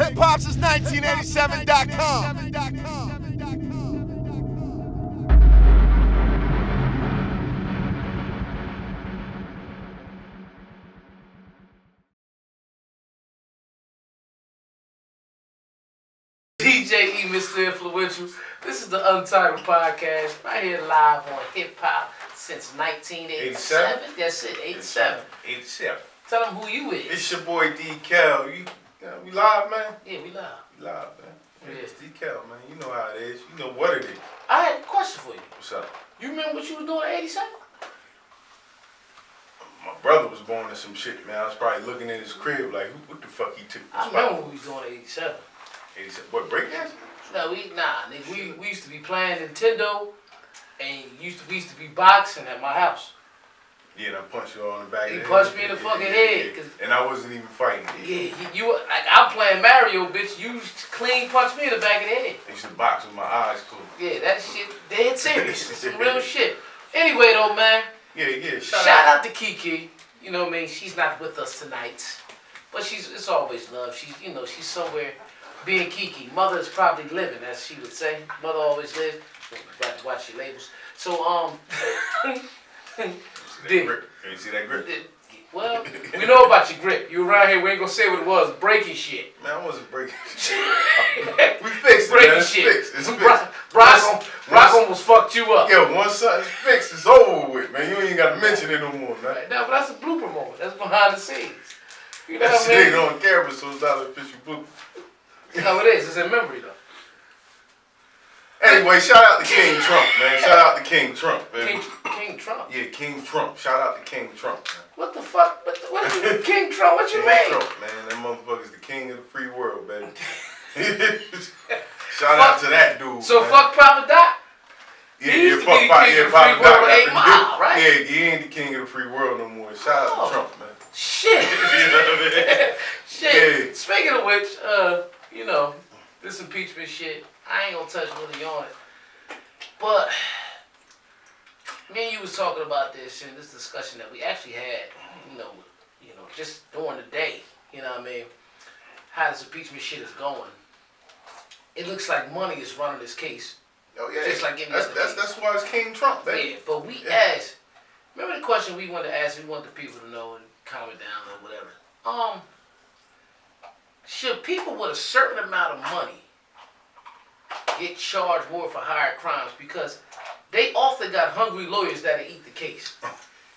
HipHopSince1987.com. DJ E, Mr. Influential. This is the Untitled Podcast, right here live on Hip Hop since 1987. That's it, 87. 87. Tell them who you is. It's your boy D-Cal. We live, man? Yeah, we live. We live, man. Yeah. It's D-Cal, man. You know how it is. You know what it is. I had a question for you. What's up? You remember what you was doing in 87? My brother was born in some shit, man. I was probably looking at his crib like, what the fuck he took this I remember what we was doing in 87. 87. What, breakdance? No, nigga, we used to be playing Nintendo, and we used to be boxing at my house. Yeah, and I punched you all in the back of the head. He punched me in the fucking head. And I wasn't even fighting. Yeah, you like I'm playing Mario, bitch. You clean punched me in the back of the head. I used to box with my eyes closed. Yeah, that shit dead serious. Some real shit. Anyway, though, man. Yeah. Shout out to Kiki. You know what I mean? She's not with us tonight, but it's always love. She's somewhere being Kiki. Mother is probably living, as she would say. Mother always lives. Got to watch your labels. So You see that grip? Well, we know about your grip. You around here, we ain't gonna say what it was. Breaking shit. Man, I wasn't breaking shit. We fixed it, Breaking man. It's shit. fixed. It's fixed. Brock almost fucked you up. Yo, once something's fixed, it's over with, man. You ain't got to mention it no more, man. Right now, but that's a blooper moment. That's behind the scenes. You know That what I mean? shit ain't on camera, so it's not an official blooper. No, it is. It's in memory, though. Anyway, shout out to King Trump, man. Shout out to King Trump, man. King Trump? Yeah, King Trump. Shout out to King Trump, man. What the fuck? King Trump? What you King mean? Trump, man. That motherfucker's the king of the free world, baby. Shout out to that dude. So man. Fuck Papa Doc? Yeah, fuck Papa Doc. Free world 8 Mile, right? Yeah, he ain't the king of the free world no more. Shout out to Trump, man. Shit. You know what I mean? Shit. Yeah. Speaking of which, this impeachment shit, I ain't gonna touch really on it. But me and you was talking about this in this discussion that we actually had, just during the day, you know what I mean, how this impeachment shit is going. It looks like money is running this case. Oh yeah, just like that's why it's King Trump, baby. Yeah, but we asked. Remember the question we wanted to ask? We want the people to know and comment down or whatever. Should people with a certain amount of money get charged more for higher crimes because they often got hungry lawyers that'll eat the case?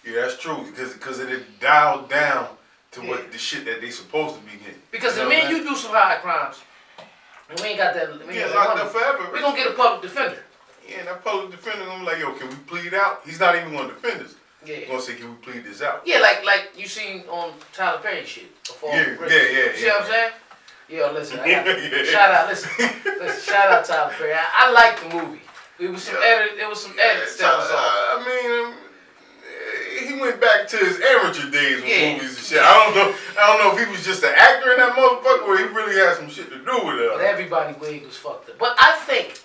Yeah, that's true because it is dialed down to what the shit that they supposed to be getting. Because the minute you do some high crimes, and we ain't got that. Locked up forever. We gonna get a public defender. Yeah, and that public defender gonna be like, yo, can we plead out? He's not even gonna defend us. Yeah. He's gonna say, can we plead this out? Yeah, like you seen on Tyler Perry shit. Yeah. You see what I'm saying? Yo, listen, shout out Tyler Perry. I like the movie. There was some edits that was off. I mean, he went back to his amateur days with movies and shit. I don't know if he was just an actor in that motherfucker or he really had some shit to do with it. But everybody wig was fucked up. But I think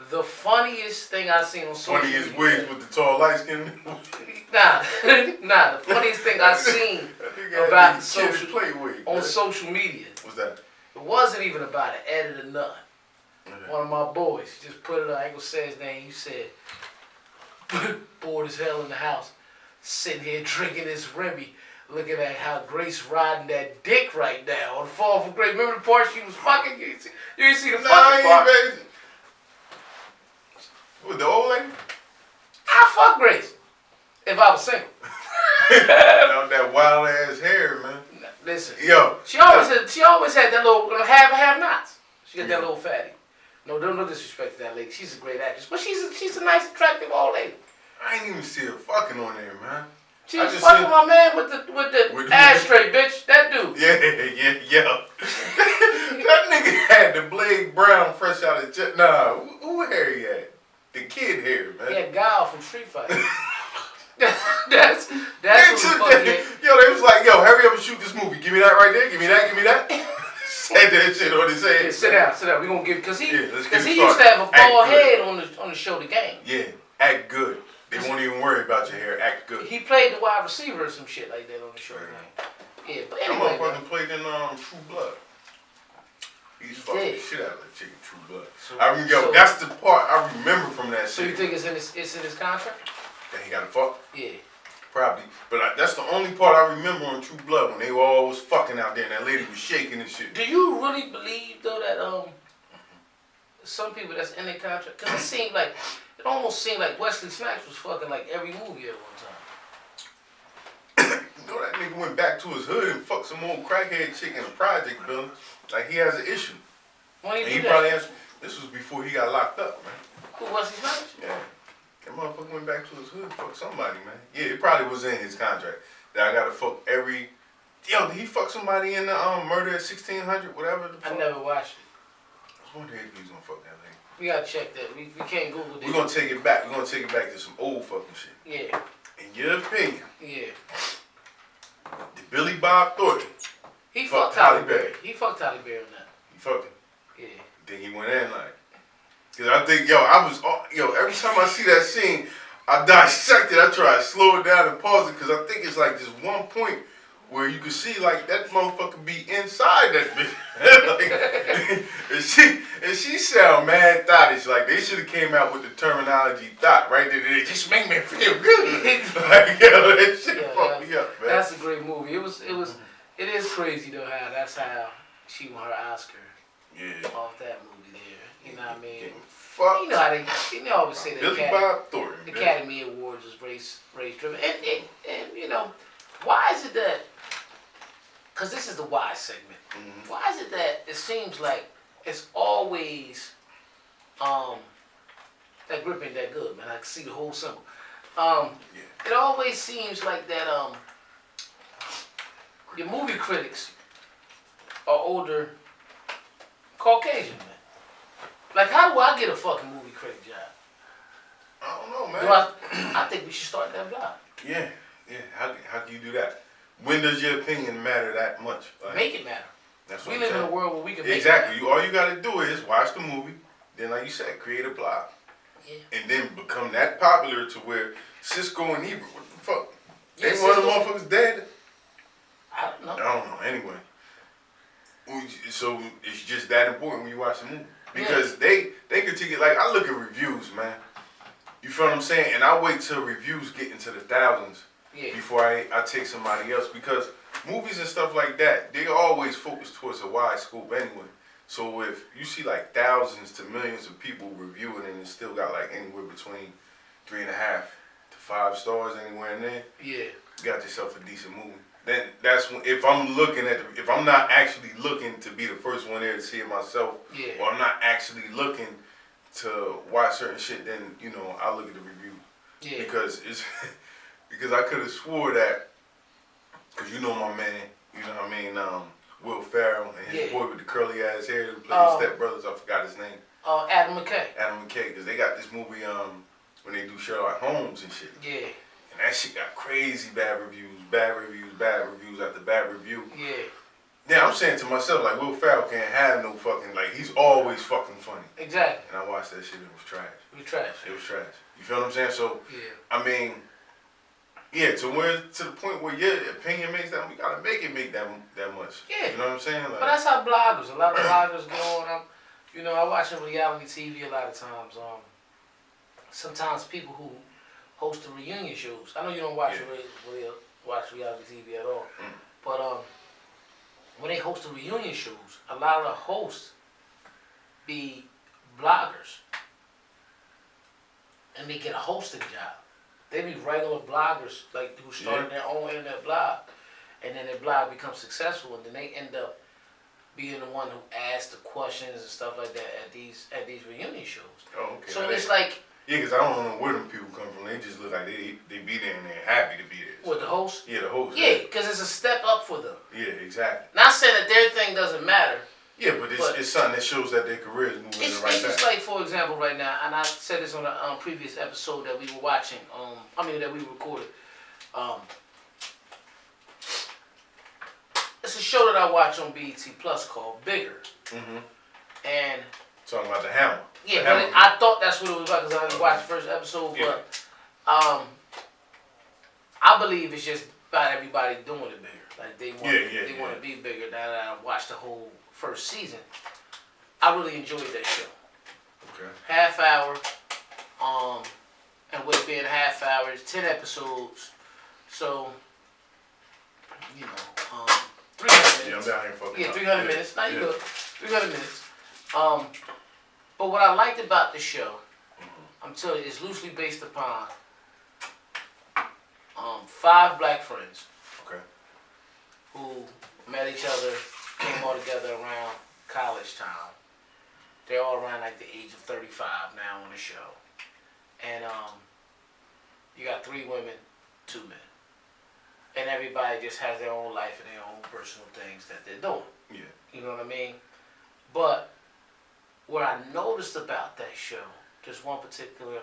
the funniest thing I've seen on social media. Funniest wigs with the tall light skin. Nah. The funniest thing I've seen about on social media. What's that? It wasn't even about it. Editor Nut. One of my boys just put it on. I ain't gonna say his name. He said, bored as hell in the house, sitting here drinking this Remy, looking at how Grace riding that dick right now on Fall for Grace. Remember the part she was fucking? You didn't see the fucking part? With the old lady? I fuck Grace if I was single. That wild ass hair, man. Listen, yo, she always had that little have nots. She got that little fatty. No disrespect to that lady. She's a great actress, but she's a nice, attractive old lady. I ain't even see her fucking on there, man. She was fucking my man with the ashtray, bitch. That dude. Yeah. That nigga had the Blade Brown fresh out of jet. Nah, who hair he had? The kid hair, man. He had Guile from Street Fighter. that's what the fuck Yo, they was like, yo, hurry up and shoot this movie. Give me that right there. Give me that. Said that shit on his head. Yeah, sit down. We gonna give because he used to started. have a bald head on the show The Game. Yeah, act good. They won't even worry about your hair. Act good. He played the wide receiver or some shit like that on the show The Game. Yeah, but anyway. That motherfucker played in True Blood. fucked the shit out of that chick in True Blood. So, that's the part I remember from that so shit. You think it's in his contract? That he got to fuck? Yeah. Probably. But that's the only part I remember on True Blood when they were all was fucking out there and that lady was shaking and shit. Do you really believe though that some people that's in their contract? Because it almost seemed like Wesley Snipes was fucking like every movie at one time. You know that nigga went back to his hood and fucked some old crackhead chick in a project building. Like he has an issue. When he probably has. This was before he got locked up, man. Who, Wesley Snipes? Yeah. That motherfucker went back to his hood and fucked somebody, man. Yeah, it probably was in his contract that I gotta fuck every. Yo, did he fuck somebody in the Murder at 1600, whatever the fuck? I never watched it. I was wondering if he was gonna fuck that lady. We gotta check that. We can't Google that. We're gonna take it back. We're gonna take it back to some old fucking shit. Yeah. In your opinion. Yeah. Did Billy Bob Thornton? He fucked Halle Berry. He fucked Halle Berry on that. He fucked him. Yeah. Think he went in like. Cause I think, every time I see that scene, I dissect it. I try to slow it down and pause it, cause I think it's like just one point where you can see like that motherfucker be inside that bitch. and she sound mad thottish. Like they should have came out with the terminology thought right there. It just make me feel good. Like that shit fucked me up, man. That's a great movie. It is crazy though that's how she won her Oscar. Yeah. Off that movie there. You know what I mean? Fuck. You know how they always say that Billy Bob Thornton. The Academy Awards is race driven. And you know, why is it that, because this is the why segment, why is it that it seems like it's always that grip ain't that good, man. I can see the whole symbol. It always seems like that the movie critics are older Caucasian men. Like, how do I get a fucking movie critic job? I don't know, man. I think we should start that job. Yeah. How can you do that? When does your opinion matter that much? Like, make it matter. That's what we live in a world where we can make it matter. All you gotta do is watch the movie, then like you said, create a blog. Yeah. And then become that popular to where Cisco and Ebert, what the fuck? Yeah, Ain't one of the motherfuckers dead? I don't know. I don't know, anyway. So it's just that important when you watch the movie. Because they critique it, like I look at reviews, man. You feel what I'm saying? And I wait till reviews get into the thousands before I take somebody else. Because movies and stuff like that, they always focus towards a wide scope anyway. So if you see like thousands to millions of people reviewing and it still got like anywhere between 3.5 to 5 stars anywhere in there, you got yourself a decent movie. Then that's when, if I'm not actually looking to be the first one there to see it myself, or I'm not actually looking to watch certain shit, then I'll look at the review. Because I could have swore that, because my man, what I mean, Will Ferrell and his boy with the curly ass hair who played Step Brothers, I forgot his name. Adam McKay. Adam McKay, because they got this movie when they do Sherlock Holmes and shit. Yeah. And that shit got crazy bad reviews after bad review. Yeah, I'm saying to myself, like, Will Ferrell can't have no fucking, like, he's always fucking funny. Exactly. And I watched that shit, it was trash. It was trash. It was trash. You feel what I'm saying? So, I mean, to the point where your opinion makes that, we gotta make that much. Yeah. You know what I'm saying? Like, but that's how bloggers, a lot of bloggers go on. I watch reality TV a lot of times. Sometimes people who host the reunion shows. I know you don't watch reality TV at all, but when they host the reunion shows, a lot of the hosts be bloggers, and they get a hosting job. They be regular bloggers, like who started their own internet blog, and then their blog becomes successful, and then they end up being the one who asks the questions and stuff like that at these reunion shows. Oh, okay. So it's like. Yeah, because I don't know where them people come from. They just look like they be there and they're happy to be there. What, the host? Yeah, the host. Yeah, because it's a step up for them. Yeah, exactly. Not saying that their thing doesn't matter. Yeah, but it's something that shows that their career is moving in the right It's just back. like, for example, right now, and I said this on a previous episode that we were watching, that we recorded. It's a show that I watch on BET Plus called Bigger. And talking about the Hammer. Yeah, but I thought that's what it was about because I didn't watch the first episode. But I believe it's just about everybody doing it bigger. Like they want to be bigger. Now that I watched the whole first season, I really enjoyed that show. Okay. Half hour, and with it being half hour, it's 10 episodes, so, 300 minutes. Yeah, I'm down here fucking Yeah, up. 300 minutes. Now you Yeah. good. 300 minutes. But what I liked about the show, I'm telling you, it's loosely based upon 5 black friends Okay. who met each other, came all together around college time. They're all around like the age of 35 now on the show. And you got 3 women, 2 men. And everybody just has their own life and their own personal things that they're doing. Yeah. You know what I mean? But what I noticed about that show, there's one particular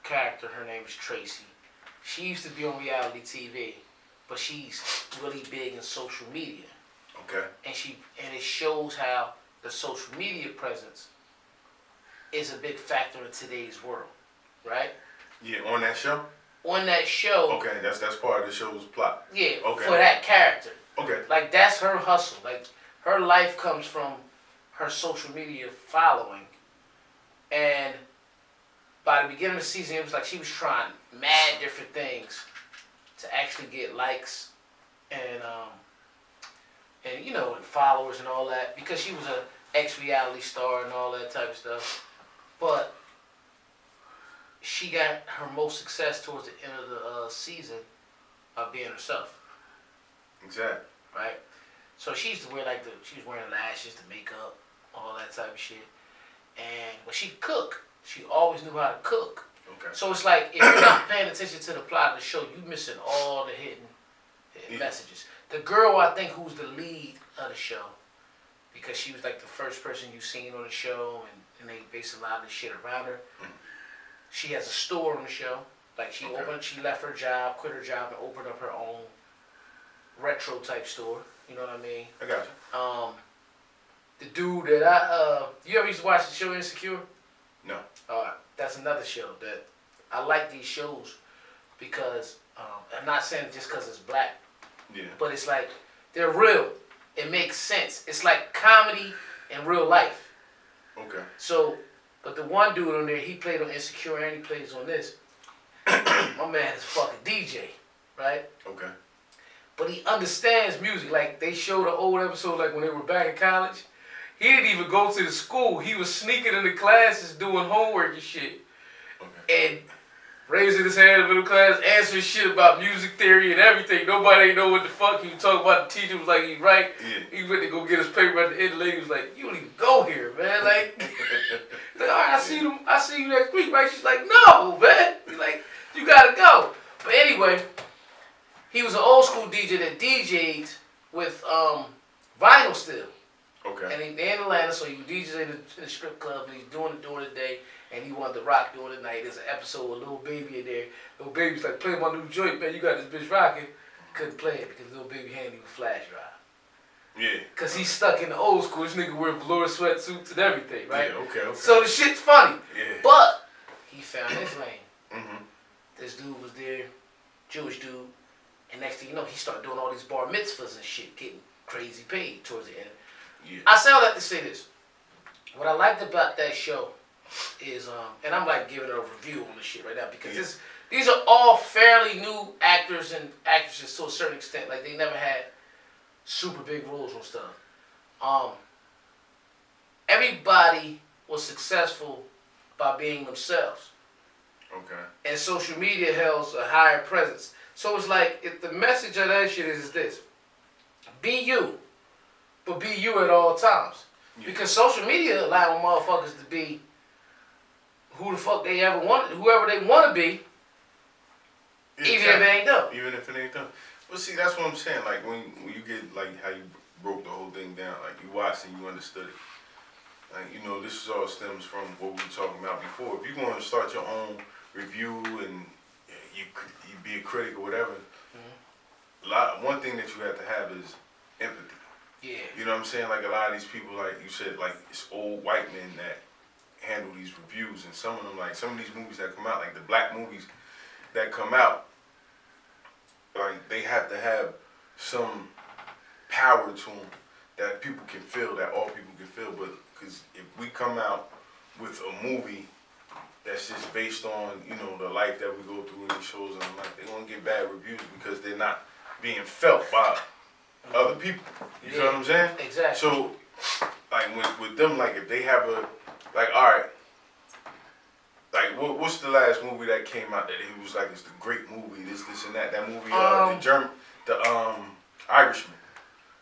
character, her name is Tracy. She used to be on reality TV, but she's really big in social media. Okay. And it shows how the social media presence is a big factor in today's world, right? Yeah, on that show? On that show. Okay, that's part of the show's plot. Yeah, okay. For that character. Okay. Like, that's her hustle. Like, her life comes from her social media following. And by the beginning of the season, it was like she was trying mad different things to actually get likes and and followers and all that, because she was a ex-reality star and all that type of stuff. But she got her most success towards the end of the season by being herself. Exactly. Right? So she used to wear she was wearing lashes, the makeup, all that type of shit. But she could cook. She always knew how to cook. Okay. So it's like, if you're not paying attention to the plot of the show, you're missing all the hidden messages. The girl, I think, who's the lead of the show, because she was like the first person you seen on the show, and they based a lot of the shit around her. She has a store on the show. Like, she left her job, quit her job, and opened up her own retro type store. You know what I mean? I got you. The dude that you ever used to watch the show Insecure? No. That's another show that I like these shows because I'm not saying just because it's black. Yeah. But it's like, they're real. It makes sense. It's like comedy in real life. Okay. So, but the one dude on there, he played on Insecure and he plays on this. My man is a fucking DJ, right? Okay. But he understands music. Like, they showed an old episode, like when they were back in college. He didn't even go to the school. He was sneaking into classes doing homework and shit. Okay. And raising his hand in the class, answering shit about music theory and everything. Nobody ain't know what the fuck he was talking about. The teacher was like, he's right. Yeah. He went to go get his paper at the end. The lady was like, you don't even go here, man. Like, he's like, all right, I see you next week, right? She's like, no, man. He's like, you gotta go. But anyway, he was an old school DJ that DJ'd with vinyl still. Okay. And they're in Atlanta, so he was DJing in the strip club, and he's doing it during the day, and he wanted to rock during the night. There's an episode with Lil Baby in there. Lil Baby's like, play my new joint, man. You got this bitch rocking. Couldn't play it because Lil Baby handed him a flash drive. Yeah. Because he's stuck in the old school. This nigga wear velour sweatsuits and everything, right? Yeah, okay. So the shit's funny. Yeah. But he found his lane. Mm-hmm. This dude was there, Jewish dude, and next thing you know, he started doing all these bar mitzvahs and shit, getting crazy paid towards the end. Yeah. I say all that to say this. What I liked about that show is, and I'm like giving a review on this shit right now, because these are all fairly new actors and actresses to a certain extent. Like, they never had super big roles on stuff. Everybody was successful by being themselves. Okay. And social media holds a higher presence. So it's like, if the message of that shit is this: be you, but be you at all times. Yeah. Because social media allow motherfuckers to be who the fuck they ever want, whoever they want to be, even if it ain't them. Even if it ain't them. Well, see, that's what I'm saying. Like, when you get, like, how you broke the whole thing down, like, you watched and you understood it. Like, you know, this all stems from what we were talking about before. If you're going to start your own review and you be a critic or whatever, one thing that you have to have is empathy. Yeah. You know what I'm saying? Like, a lot of these people, like you said, like, it's old white men that handle these reviews, and some of them, like, some of these movies that come out, like the black movies that come out, like, they have to have some power to them that people can feel, that all people can feel. But because if we come out with a movie that's just based on, you know, the life that we go through in these shows and life, they're gonna get bad reviews because they're not being felt by other people. You feel what I'm saying? Exactly. So, like with them, like if they have a, like, all right, like what's the last movie that came out that he was like, it's the great movie, this and that. That movie, the Irishman.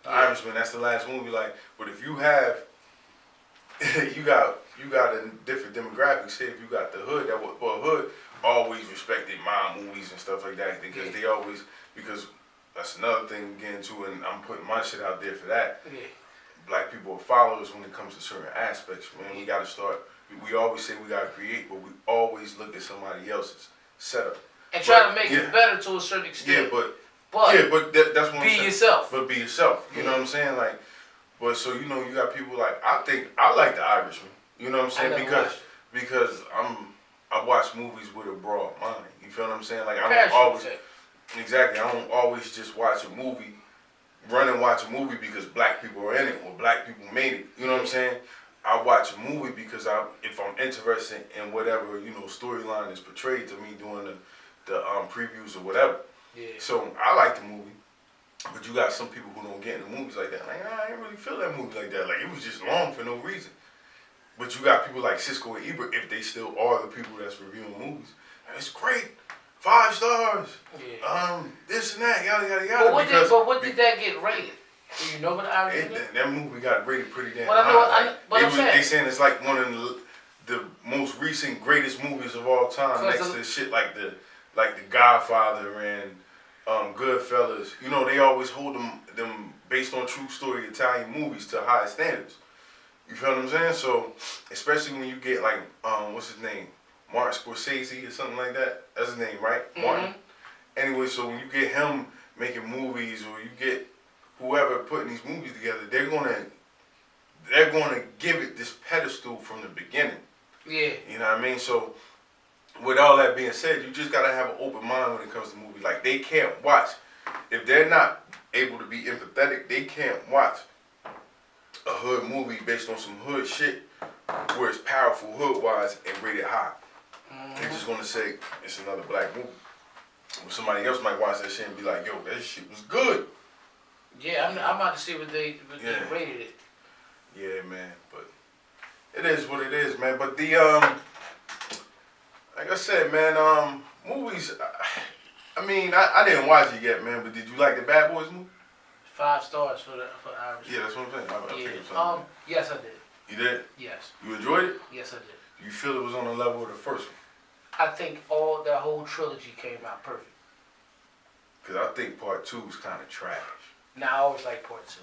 The Irishman, that's the last movie. Like, but if you have, you got a different demographic. Say if you got the hood, hood always respected mob movies and stuff like that because they always, because that's another thing we get into, and I'm putting my shit out there for that. Yeah. Black people are followers when it comes to certain aspects. Man, we gotta start. We always say we gotta create, but we always look at somebody else's setup and try to make it better to a certain extent. Yeah, but that's what I'm saying. Be yourself. But be yourself. You know what I'm saying? Like, but so you know, you got people like I like the Irishman. You know what I'm saying? Because I watch movies with a broad mind. You feel what I'm saying? Like I don't always exactly. I don't always just watch a movie, run and watch a movie because black people are in it or black people made it. You know what I'm saying? I watch a movie because if I'm interested in whatever, you know, storyline is portrayed to me during the previews or whatever. Yeah. So I like the movie, but you got some people who don't get into movies like that. Like, I didn't really feel that movie like that. Like, it was just long for no reason. But you got people like Cisco and Ebert, if they still are the people that's reviewing movies. And it's great. 5 stars. Yeah. This and that, yada, yada, yada. But what did that get rated? Do you know what the Irishman is? That movie got rated pretty damn high. They saying it's like one of the most recent greatest movies of all time, next to shit like the Godfather and Goodfellas. You know, they always hold them based on true story Italian movies to high standards. You feel what I'm saying? So, especially when you get like what's his name, Martin Scorsese or something like that. That's his name, right? Mm-hmm. Martin. Anyway, so when you get him making movies, or you get whoever putting these movies together, they're gonna give it this pedestal from the beginning. Yeah. You know what I mean? So, with all that being said, you just gotta have an open mind when it comes to movies. Like, they can't watch, if they're not able to be empathetic, they can't watch a hood movie based on some hood shit where it's powerful hood-wise and rated high. Mm-hmm. They're just gonna say it's another black movie. Well, somebody else might watch that shit and be like, yo, that shit was good. Yeah, I'm about to see what they rated it. Yeah, man, but it is what it is, man. But the like I said, man, movies. I mean, I didn't watch it yet, man. But did you like the Bad Boys movie? 5 stars for Irish. Yeah, that's what I'm saying. Yes, I did. You did? Yes. You enjoyed it? Yes, I did. You feel it was on the level of the first one? I think that whole trilogy came out perfect. Cause I think part 2 was kind of trash. Nah, I always like part 2.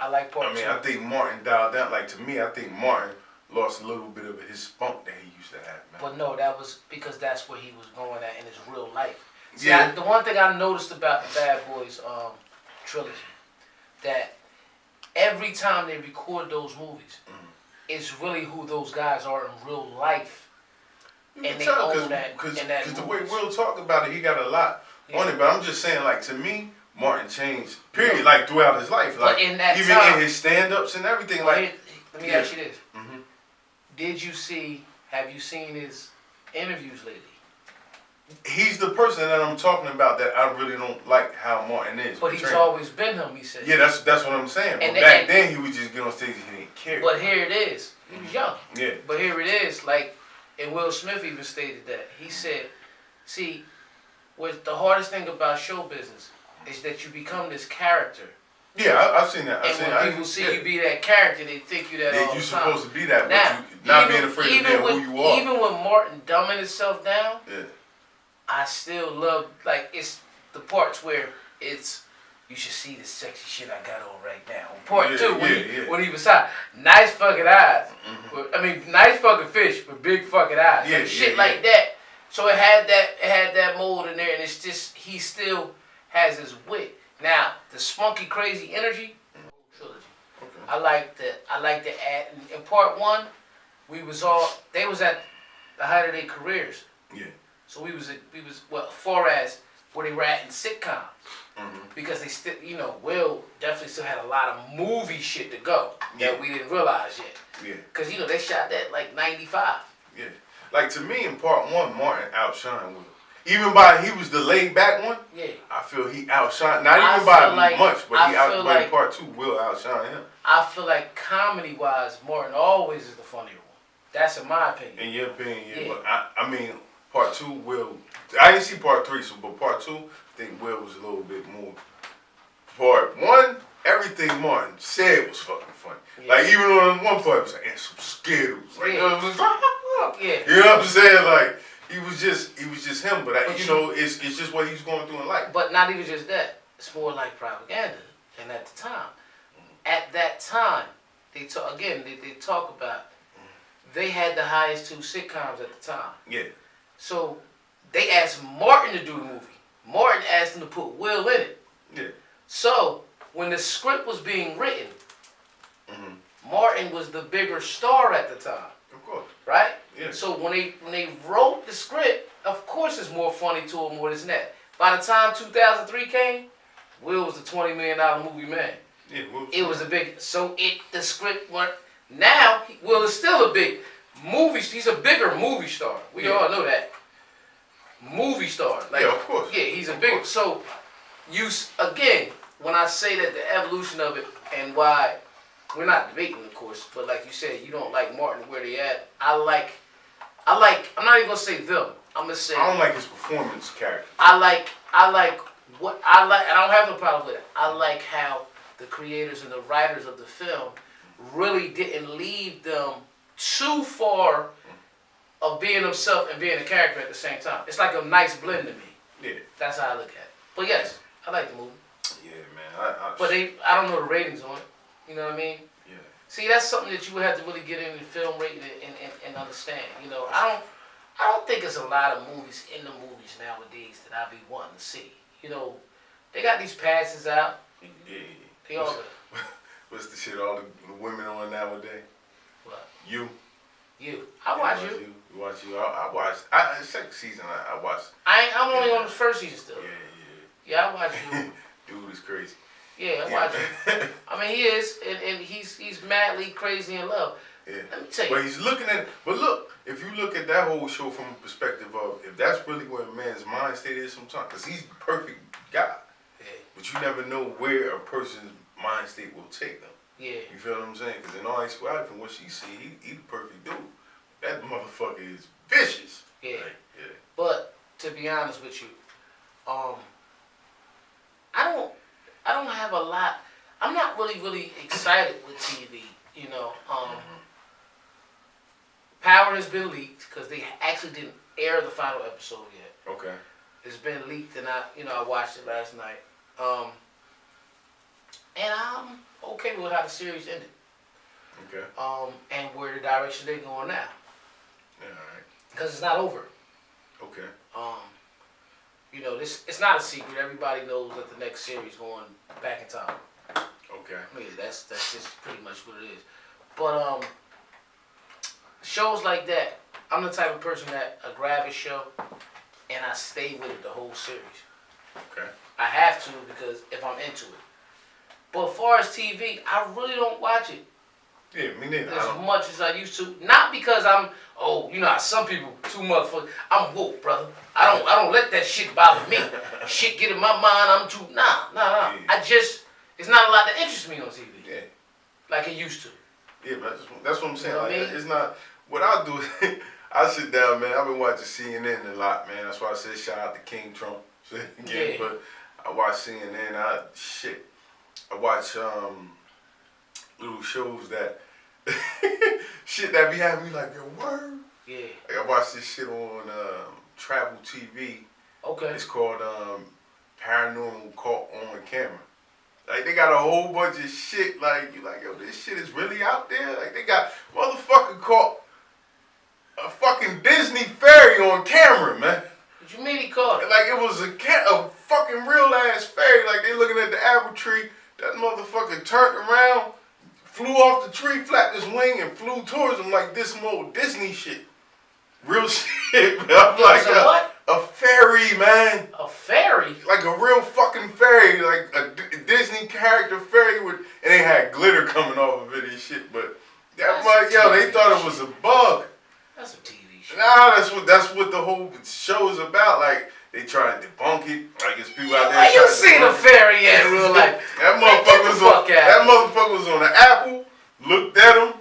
I like part 2. I mean, I think Martin dialed down. Like, to me, I think Martin lost a little bit of his spunk that he used to have, man. But no, that was because that's where he was going at in his real life. See, the one thing I noticed about the Bad Boys trilogy, that every time they record those movies, it's really who those guys are in real life. And they own that. Because the way Will talk about it, he got a lot on it. But I'm just saying, like, to me, Martin changed, period, like, throughout his life. Like, in that even time, in his stand-ups and everything. Like, let me ask you this. Have you seen his interviews lately? He's the person that I'm talking about that I really don't like how Martin is. But he's always been him, he said. Yeah, that's what I'm saying. But back then, he would just get on stage and he didn't care. But here it is. He was young. Yeah. But here it is, like, and Will Smith even stated that. He said, see, what the hardest thing about show business is that you become this character. Yeah, I've seen that. When people see you be that character, they think you that all the time. You're supposed to be that, but you not being afraid of being who you are. Even with Martin dumbing himself down, I still love, like, it's the parts where it's, you should see the sexy shit I got on right now. Part 2, when he was hot, nice fucking eyes. I mean, nice fucking fish with big fucking eyes. Yeah, shit like that. So it had that mold in there, and it's just, he still has his wit. Now, the spunky, crazy energy, trilogy. Okay. I like the ad. In part 1, they was at the height of their careers. Yeah. So we was far as where they were at in sitcoms. because they still, Will definitely still had a lot of movie shit to go that we didn't realize yet. Yeah. Because, they shot that like 95. Yeah. Like, to me, in part one, Martin outshined Will. Even by, he was the laid back one. Yeah. I feel he outshined, not even by much, but but in part two, Will outshined him. I feel like comedy-wise, Martin always is the funnier one. That's in my opinion. In your opinion, yeah. But I mean, part two, Will, I didn't see part three, but part two, I think Will was a little bit more. Part one, everything Martin said was fucking funny. Yeah. Like, even on one part, he was like, and some Skittles. Like, yeah. You know what I'm saying? Like, he was just him, but it's just what he's going through in life. But not even just that. It's more like propaganda. And at the time, they talk about, they had the highest 2 sitcoms at the time. Yeah. So they asked Martin to do the movie. Martin asked him to put Will in it. Yeah. So when the script was being written, Martin was the bigger star at the time. Of course. Right? Yeah. So when they wrote the script, of course it's more funny to him, more than that. By the time 2003 came, Will was the $20 million movie man. Yeah, it was a big. So the script went. Now Will is still a big movie. He's a bigger movie star. We all know that. Movie star. Like, yeah, of course. Yeah, he's a big. So again, when I say that the evolution of it and why we're not debating, of course, but like you said, you don't like Martin where they at. I'm not even gonna say them. I'm gonna say I don't like his performance character. I like what I like. I don't have no problem with it. I like how the creators and the writers of the film really didn't leave them too far of being himself and being a character at the same time. It's like a nice blend to me. Yeah. That's how I look at it. But yes, I like the movie. Yeah, man. But I don't know the ratings on it. You know what I mean? Yeah. See, that's something that you would have to really get into film rating and understand. I don't think it's a lot of movies in the movies nowadays that I be wanting to see. They got these passes out. Yeah. They all What's the shit all the women on nowadays? What? You. I watch you. You watch you. I watched. Second season, I watched. I'm only on the first season still. Yeah. Yeah, I watch you. Dude is crazy. Yeah, I watch him. I mean, he is, and he's madly crazy in love. Yeah. Let me tell you. But he's looking at. But look, if you look at that whole show from a perspective of if that's really where a man's mind state is sometimes, because he's the perfect guy. Yeah. But you never know where a person's mind state will take them. Yeah. You feel what I'm saying? Because in all actuality, from what she see, he the perfect dude. That motherfucker is vicious. Yeah. Like, yeah. But to be honest with you, I don't have a lot. I'm not really excited with TV. Power has been leaked because they actually didn't air the final episode yet. Okay. It's been leaked, and I watched it last night. And I'm okay with how the series ended. Okay. And where the direction they're going now. Yeah, all right. Because it's not over. Okay. It's not a secret. Everybody knows that the next series going back in time. Okay. Yeah, that's just pretty much what it is. But shows like that, I'm the type of person that I grab a show and I stay with it the whole series. Okay. I have to because if I'm into it. But as far as TV, I really don't watch it. Yeah, me neither. As much as I used to. Not because I'm, how some people too motherfuckers. I'm woke, brother. I don't let that shit bother me. Shit get in my mind. I'm too nah. Yeah. It's not a lot that interests me on TV. Yeah. Like it used to. Yeah, but that's what I'm saying. You know what I mean? It's not. What I'll do is I sit down, man. I've been watching CNN a lot, man. That's why I said shout out to King Trump. Yeah. But I watch CNN. I watch little shows that shit that be having me like, yo, word. Yeah. Like I watch this shit on Travel TV. Okay. It's called Paranormal Caught on Camera. Like they got a whole bunch of shit. Like you like, yo, this shit is really out there. Like they got motherfucker caught a fucking Disney fairy on camera, man. What you mean he caught it? Like it was a fucking real ass fairy. Like they looking at the apple tree. That motherfucker turned around, flew off the tree, flapped his wing, and flew towards him like this some old Disney shit. Real shit, man. I'm like, what? A fairy, man. A fairy? Like a real fucking fairy, like a Disney character fairy and they had glitter coming off of it and shit. But they thought it was a bug. That's a TV show. Nah, that's what the whole show is about. Like they try to debunk it. Like it's people out there. Where you seen a fairy in real life? That motherfucker was on the apple. Looked at him.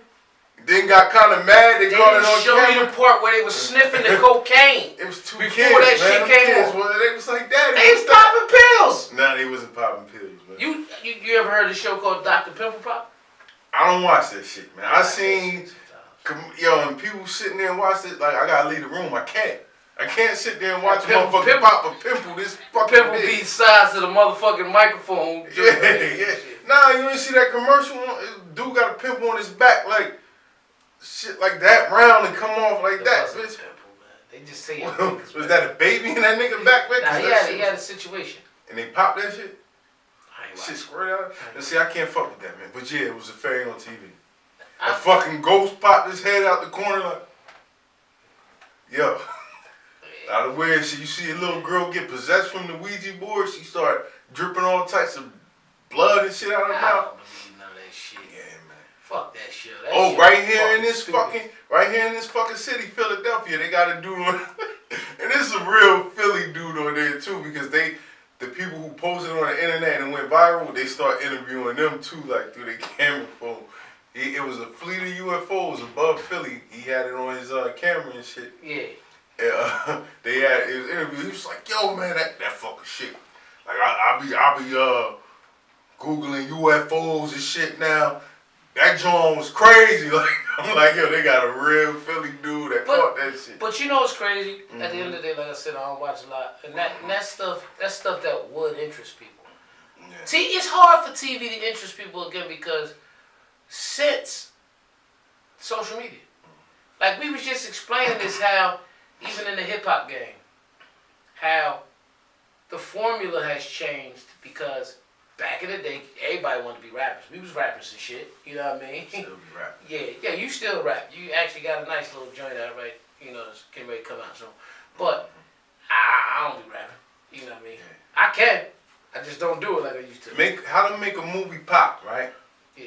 Then got kind of mad. They caught it on show camera. you the part where they was sniffing the cocaine. It was two before kids, that man. shit came on. They was like that. They was popping pills. Nah, they wasn't popping pills, man. You ever heard of the show called Dr. Pimple Pop? I don't watch that shit, man. I seen and people sitting there and watch it. Like I gotta leave the room. I can't sit there and watch a motherfucker pop a pimple. This fucking pimple be the size of the motherfucking microphone. Yeah. Nah, you ain't see that commercial? Dude got a pimple on his back, like. Shit like that round and come off like that, bitch. They just say it. Was that a baby in that nigga back? Nah, he had a situation. And they popped that shit? I ain't Shit squirted out? And see, I can't fuck with that, man. But yeah, it was a fairy on TV. A fucking ghost popped his head out the corner like, yo. Out of weird shit, you see a little girl get possessed from the Ouija board, she start dripping all types of blood and shit out of her mouth. I don't believe none of that shit. Yeah, man. Fuck that shit. Right here in this fucking city, Philadelphia, they got a dude on, and this is a real Philly dude on there too, because the people who posted on the internet and went viral, they start interviewing them too, like through their camera phone. It was a fleet of UFOs above Philly. He had it on his camera and shit. Yeah. They had it was interview. He was like, "Yo, man, that fucking shit. Like I be googling UFOs and shit now. That joint was crazy. Like I'm like, yo, they got a real Philly dude that caught that shit." But you know what's crazy? At the end of the day, like I said, I don't watch a lot, and that's stuff that would interest people. Yeah. See, it's hard for TV to interest people again because since social media, like we was just explaining this, how even in the hip hop game, how the formula has changed because. Back in the day, everybody wanted to be rappers. We was rappers and shit. You know what I mean? Still be rapping. Yeah, you still rap. You actually got a nice little joint out, right? You know, it's getting ready to come out soon. But I don't be rapping. You know what I mean? Yeah. I can. I just don't do it like I used to. How to make a movie pop, right? Yeah.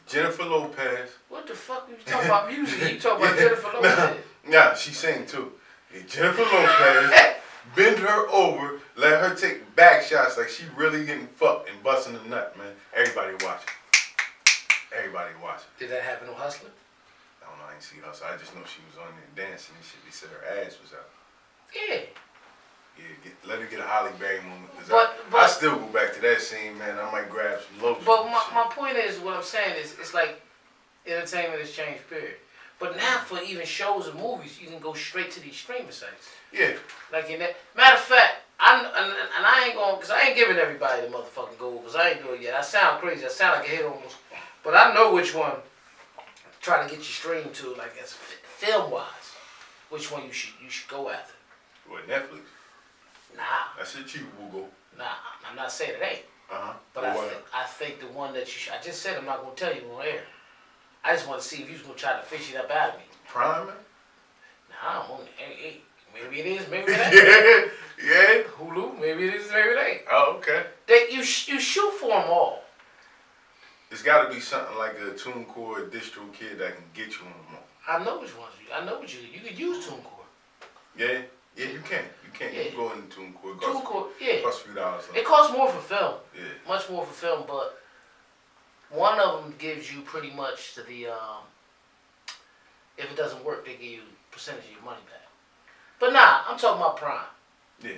Jennifer Lopez. What the fuck? You talking about music? You talking about Jennifer Lopez? Nah, she sang too. Yeah, Jennifer Lopez. Bend her over, let her take back shots like she really getting fucked and busting a nut, man. Everybody watching. Everybody watching. Did that happen on Hustler? I don't know, I didn't see Hustler. I just know she was on there dancing and shit. They said her ass was out. Yeah. Yeah, let her get a Holly Berry moment. But I still go back to that scene, man. I might grab some lotion. But my point is, what I'm saying is, it's like entertainment has changed, period. But now for even shows and movies, you can go straight to these streaming sites. Yeah. Like in that. Matter of fact, I ain't going, because I ain't giving everybody the motherfucking gold, because I ain't doing it yet. I sound crazy. I sound like a hit almost. But I know which one try to get you streamed to, like as film-wise, which one you should go after. What, Netflix? Nah. That shit cheap, Google. Nah, I'm not saying it ain't. Uh-huh. But I think the one that you should, I just said I'm not going to tell you on air. I just want to see if you was going to try to fish it up out of me. Prime, man? Nah, I don't. Maybe it is, maybe it ain't. Yeah. Hulu, maybe it is, maybe it ain't. Oh, okay. You shoot for them all. It's got to be something like a TuneCore distro kid that can get you on them all. I know which ones. I know what you could use TuneCore. Yeah, you can. Yeah. You can go in TuneCore. TuneCore, yeah. It costs a few dollars. It costs more for film. Yeah. Much more for film, but one of them gives you pretty much to the if it doesn't work, they give you a percentage of your money back. But nah, I'm talking about Prime. Yeah.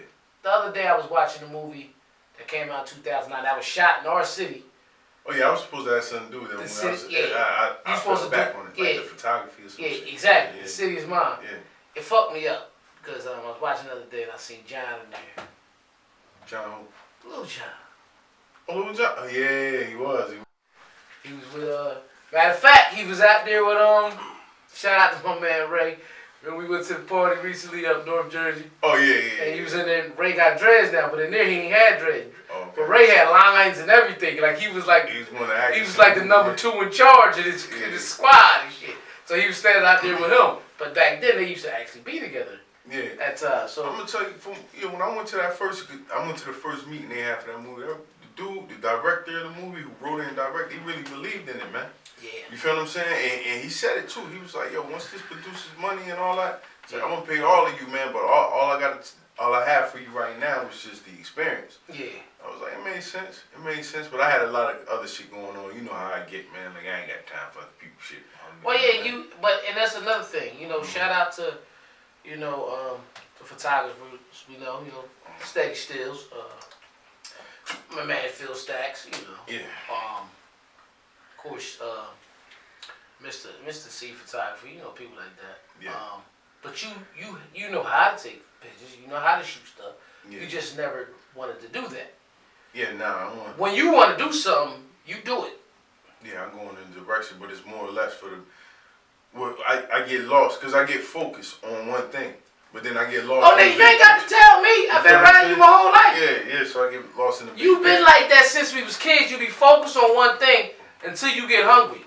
The other day I was watching a movie that came out in 2009 that was shot in our city. Oh yeah, I was supposed to have something to do with that. I supposed to back do, on it, like the photography or something. Yeah, exactly. Yeah. The city is mine. Yeah. It fucked me up because I was watching the other day and I seen John in there. John who? Little John. Oh, Little John. Oh yeah, he was. He was with matter of fact, he was out there with shout out to my man Ray. When we went to the party recently up North Jersey. Oh yeah. And he was in there. Ray got dreads now, but in there he ain't had dreads. Oh, okay. But Ray had lines and everything. Like he was like the number 2 in charge of his squad and shit. So he was standing out there with him. But back then they used to actually be together. Yeah. At times. So I'm gonna tell you, when I went to the first meeting they had for that movie. The dude, the director of the movie, who wrote it and directed, he really believed in it, man. yeah. You feel what I'm saying? And he said it too. He was like, yo, once this produces money and all that, he's like, I'm gonna pay all of you, man. But all I have for you right now is just the experience. Yeah. I was like, it made sense. But I had a lot of other shit going on. You know how I get, man. Like, I ain't got time for other people's shit. Well, yeah, and that's another thing. You know, shout out to, the photographers. Steady Stills. My man Phil Stacks. Yeah. Of course, Mr. C Photography. People like that. Yeah. But you know how to take pictures. You know how to shoot stuff. Yeah. You just never wanted to do that. Yeah, nah, I want. When you want to do something, you do it. Yeah, I'm going in the direction, but it's more or less for the. Well, I get lost because I get focused on one thing, but then I get lost. Oh, then you ain't got to tell me. I've been around you my whole life. Yeah, so I get lost in the. You've been like that since we was kids. You be focused on one thing until you get hungry.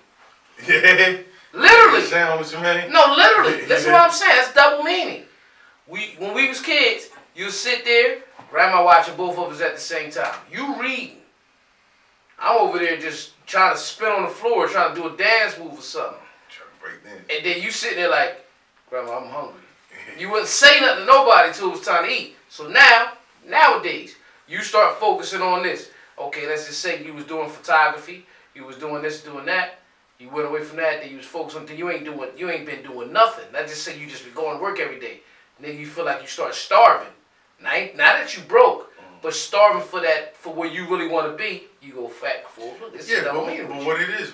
Yeah. Literally. Sound what you mean? No, literally. Listen what I'm saying. That's double meaning. When we was kids, you sit there, grandma watching both of us at the same time. You reading. I'm over there just trying to spin on the floor, trying to do a dance move or something. Trying to break dance. And then you sitting there like, grandma, I'm hungry. You wouldn't say nothing to nobody until it was time to eat. So nowadays, you start focusing on this. Okay, let's just say you was doing photography, you was doing this, doing that. You went away from that, then you was focused on you ain't been doing nothing. Let's just say you just been going to work every day. And then you feel like you start starving. Not that you broke, but starving for where you really want to be. You go fat before. Look, this is but what it is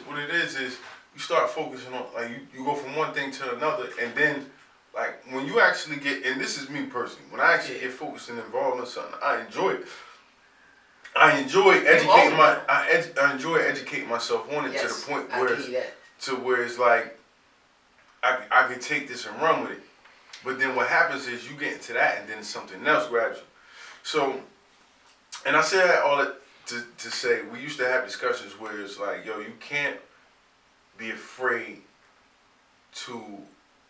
you start focusing on, like, you go from one thing to another, and then, like, when you actually get, and this is me personally, when I actually get focused and involved in something, I enjoy it. I enjoy educating myself on it to the point where it's like I can take this and run with it. But then what happens is you get into that and then something else grabs you. So, and I say that all that to say we used to have discussions where it's like, yo, you can't be afraid to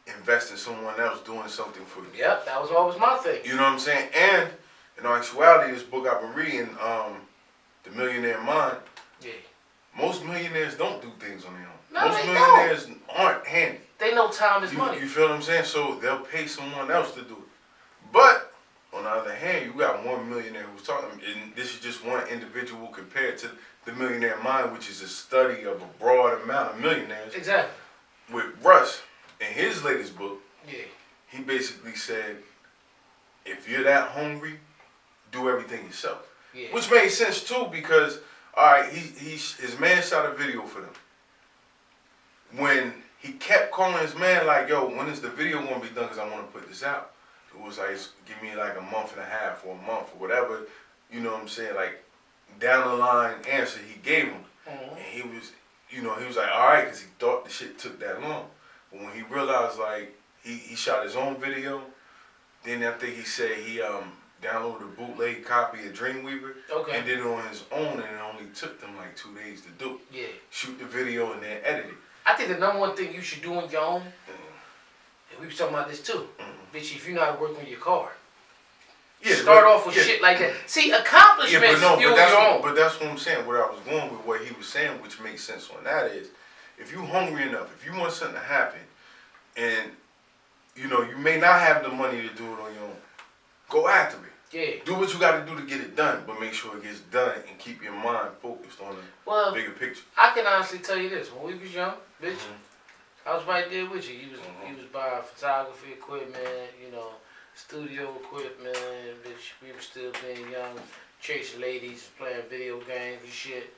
invest in someone else doing something for you. Yep, that was always my thing. You know what I'm saying? And in actuality, this book I've been reading, The Millionaire Mind, most millionaires don't do things on their own. No, most they millionaires aren't handy. They know time is money. You feel what I'm saying? So they'll pay someone else to do it. But on the other hand, you got one millionaire who's talking, and this is just one individual compared to The Millionaire Mind, which is a study of a broad amount of millionaires. Exactly. With Russ, in his latest book, he basically said, if you're that hungry, do everything yourself. Yeah. Which made sense too, because his man shot a video for them. When he kept calling his man like, yo, when is the video gonna be done? Because I want to put this out. It was like, give me like a month and a half or a month or whatever. You know what I'm saying? Like, down the line answer he gave him. Mm-hmm. And he was like, all right, because he thought the shit took that long. But when he realized, like, he shot his own video, then I think he said he downloaded a bootleg copy of Dreamweaver and did it on his own, and it only took them like 2 days to do. Yeah. Shoot the video and then edit it. I think the number one thing you should do on your own, and we be talking about this too, bitch, if you know how to work on your car. Start off with shit like that. See, accomplishments fuel your own. But that's what I'm saying. What I was going with, what he was saying, which makes sense on that is, if you're hungry enough, if you want something to happen, and you may not have the money to do it on your own, go after it. Yeah. Do what you got to do to get it done, but make sure it gets done and keep your mind focused on the bigger picture. I can honestly tell you this: when we was young, bitch, I was right there with you. He was buying photography equipment, studio equipment, bitch. We were still being young, chasing ladies, playing video games and shit.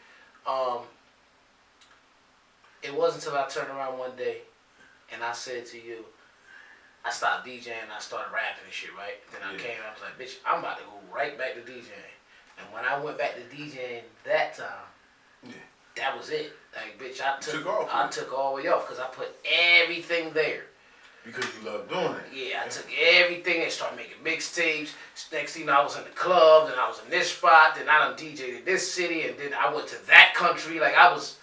It wasn't until I turned around one day and I said to you, I stopped DJing and I started rapping and shit, right? Then I came and I was like, bitch, I'm about to go right back to DJing. And when I went back to DJing that time, that was it. Like, bitch, I took all the way off because I put everything there. Because you love doing it. Yeah, I took everything and started making mixtapes. Next thing I was in the club, then I was in this spot, then I done DJ'd in this city, and then I went to that country. Like, I was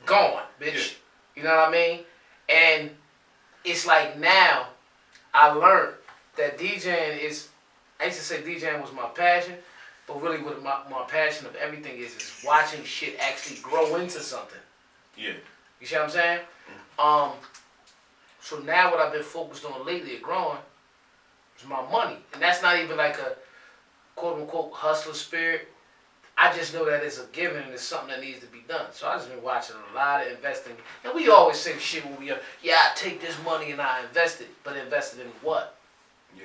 gone, bitch. Yeah. You know what I mean? And it's like now, I learned that DJing is, I used to say DJing was my passion, but really what my passion of everything is watching shit actually grow into something. Yeah. You see what I'm saying? So now what I've been focused on lately at growing is my money. And that's not even like a quote unquote hustler spirit. I just know that it's a given and it's something that needs to be done. So I've just been watching a lot of investing. And we always say shit when we are, I take this money and I invest it. But invest it in what? Yeah.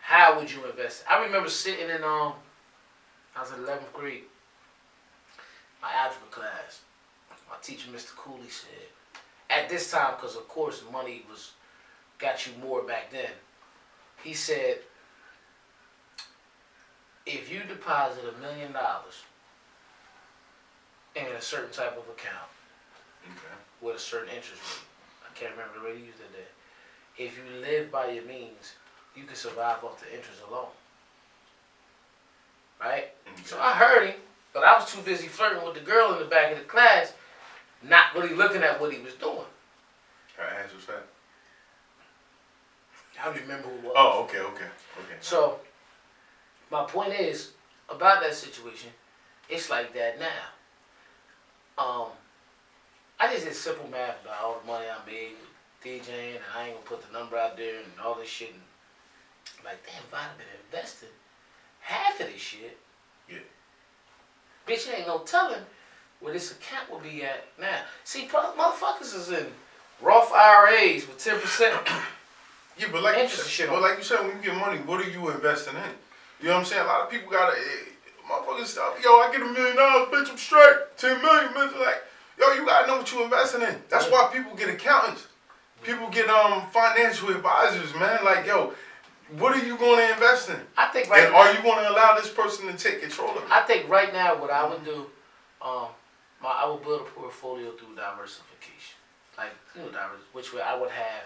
How would you invest it? I remember sitting in, I was in 11th grade, my algebra class. My teacher, Mr. Cooley, said, at this time, because of course money got you more back then, he said, if you deposit $1 million in a certain type of account, okay, with a certain interest rate, I can't remember the rate he used that day, if you live by your means, you can survive off the interest alone. Right? okay. So I heard him, but I was too busy flirting with the girl in the back of the class, not really looking at what he was doing. Her ass was fat. I don't remember who it was. Oh, okay. So, my point is, about that situation, it's like that now. I just did simple math about all the money I made with DJing, and I ain't gonna put the number out there and all this shit. And like, damn, if I'd have been investing half of this shit, Yeah. bitch, ain't no telling where this account will be at now. See, motherfuckers is in Roth IRAs with 10%. Yeah, but like interest you said, when you get money, what are you investing in? You know what I'm saying? A lot of people gotta, motherfuckers stop. Yo, I get $1 million, bitch, I'm straight. 10 million, bitch. Like, yo, you gotta know what you investing in. That's why people get accountants. People get financial advisors, man. Like, yo, what are you going to invest in? I think and are you going to allow this person to take control of it? I think right now what I would do, I would build a portfolio through diversification. Like, which way I would have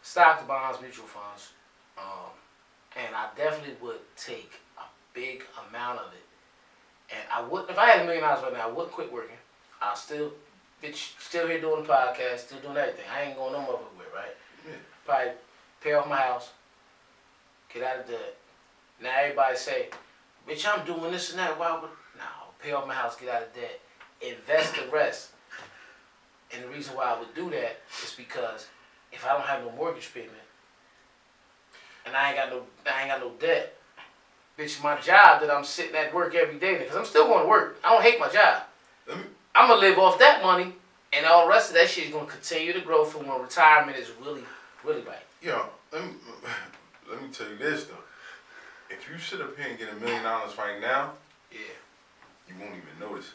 stocks, bonds, mutual funds, and I definitely would take a big amount of it. And I wouldn't, if I had $1 million right now, I wouldn't quit working. I'll still here doing the podcast, still doing everything. I ain't going no more with, right? Yeah. Probably pay off my house, get out of debt. Now everybody say, bitch, I'm doing this and that. Why would? No, pay off my house, get out of debt, invest the rest. And the reason why I would do that is because if I don't have no mortgage payment and I ain't got no debt, bitch, my job that I'm sitting at work every day, because I'm still going to work. I don't hate my job. I'm gonna live off that money, and all the rest of that shit is gonna continue to grow from when retirement is really, really right. Yo, let me tell you this though. If you sit up here and get $1 million right now, yeah, you won't even notice.